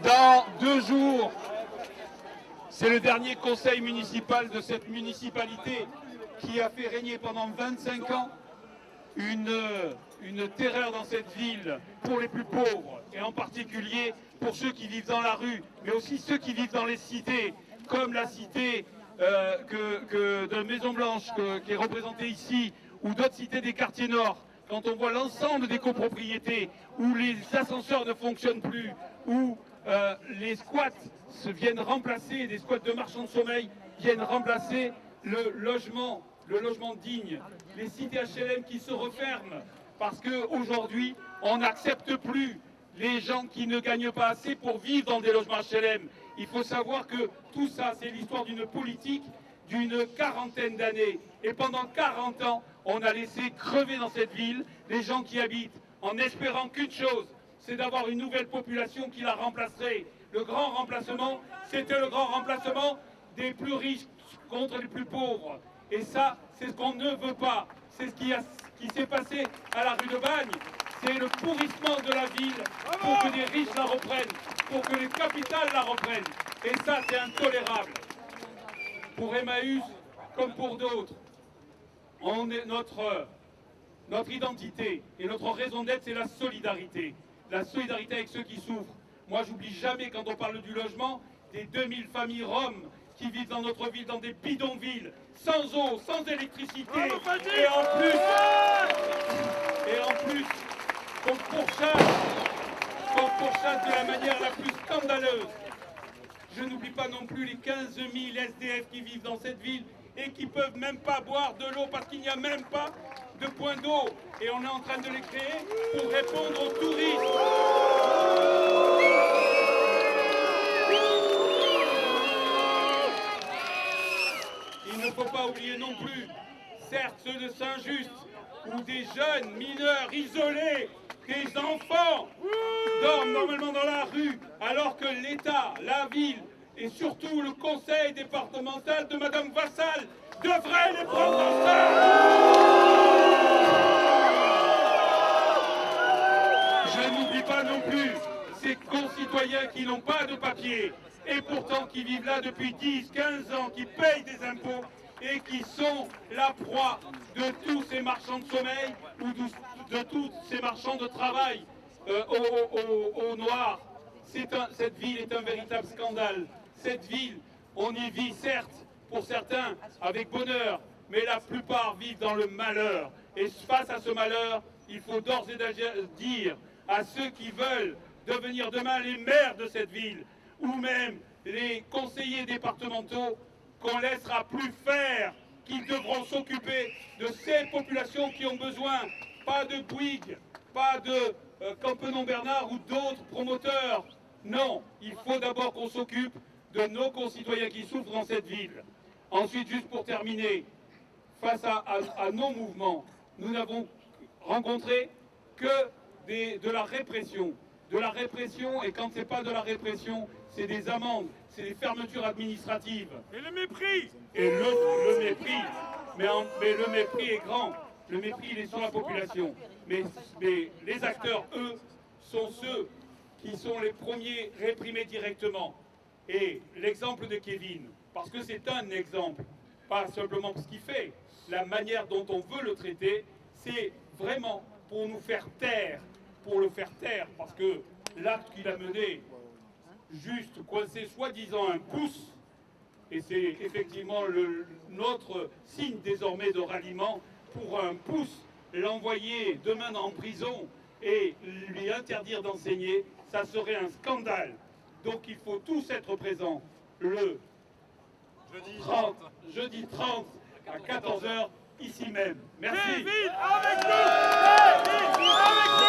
Dans 2 jours, c'est le dernier conseil municipal de cette municipalité qui a fait régner pendant 25 ans une terreur dans cette ville pour les plus pauvres et en particulier pour ceux qui vivent dans la rue, mais aussi ceux qui vivent dans les cités, comme la cité de Maison Blanche qui est représentée ici, ou d'autres cités des quartiers nord. Quand on voit l'ensemble des copropriétés où les ascenseurs ne fonctionnent plus, où les squats viennent remplacer, des squats de marchands de sommeil viennent remplacer le logement digne, les cités HLM qui se referment parce qu'aujourd'hui on n'accepte plus les gens qui ne gagnent pas assez pour vivre dans des logements HLM. Il faut savoir que tout ça, c'est l'histoire d'une politique d'une quarantaine d'années. Et pendant 40 ans, on a laissé crever dans cette ville les gens qui habitent en espérant qu'une chose, c'est d'avoir une nouvelle population qui la remplacerait. Le grand remplacement, c'était le grand remplacement des plus riches contre les plus pauvres. Et ça, c'est ce qu'on ne veut pas. C'est ce qui s'est passé à la rue de Bagne. C'est le pourrissement de la ville pour que les riches la reprennent, pour que les capitales la reprennent. Et ça, c'est intolérable. Pour Emmaüs, comme pour d'autres, notre identité et notre raison d'être, c'est la solidarité. La solidarité avec ceux qui souffrent. Moi, j'oublie jamais, quand on parle du logement, des 2000 familles roms qui vivent dans notre ville, dans des bidonvilles, sans eau, sans électricité, et en plus, qu'on pourchasse de la manière la plus scandaleuse. Je n'oublie pas non plus les 15 000 SDF qui vivent dans cette ville et qui ne peuvent même pas boire de l'eau parce qu'il n'y a même pas de point d'eau. Et on est en train de les créer pour répondre aux touristes. Il ne faut pas oublier non plus, certes ceux de Saint-Just, où des jeunes mineurs isolés, des enfants dorment normalement dans la rue, alors que l'État, la ville et surtout le conseil départemental de Madame Vassal devraient les prendre en charge. Je n'oublie pas non plus ces concitoyens qui n'ont pas de papier et pourtant qui vivent là depuis 10-15 ans, qui payent des impôts et qui sont la proie de tous ces marchands de sommeil ou de tous ces marchands de travail au noir. Cette ville est un véritable scandale. Cette ville, on y vit certes, pour certains, avec bonheur, mais la plupart vivent dans le malheur. Et face à ce malheur, il faut d'ores et déjà dire à ceux qui veulent devenir demain les maires de cette ville, ou même les conseillers départementaux, qu'on laissera plus faire, qu'ils devront s'occuper de ces populations qui ont besoin, pas de Bouygues, pas de Campenon-Bernard ou d'autres promoteurs. Non, il faut d'abord qu'on s'occupe de nos concitoyens qui souffrent dans cette ville. Ensuite, juste pour terminer, face à nos mouvements, nous n'avons rencontré que de la répression. De la répression, et quand c'est pas de la répression, c'est des amendes, c'est des fermetures administratives. Et le mépris. Et le mépris, mais le mépris est grand. Le mépris, il est sur la population. Mais les acteurs, eux, sont ceux qui sont les premiers réprimés directement. Et l'exemple de Kevin, parce que c'est un exemple, pas simplement ce qu'il fait, la manière dont on veut le traiter, c'est vraiment pour nous faire taire, pour le faire taire, parce que l'acte qu'il a mené, juste coincé soi-disant un pouce, et c'est effectivement notre signe désormais de ralliement, pour un pouce, l'envoyer demain en prison et lui interdire d'enseigner, ça serait un scandale. Donc il faut tous être présents le jeudi 30 à 14 h ici même. Merci. Kevin avec nous. Kevin avec nous.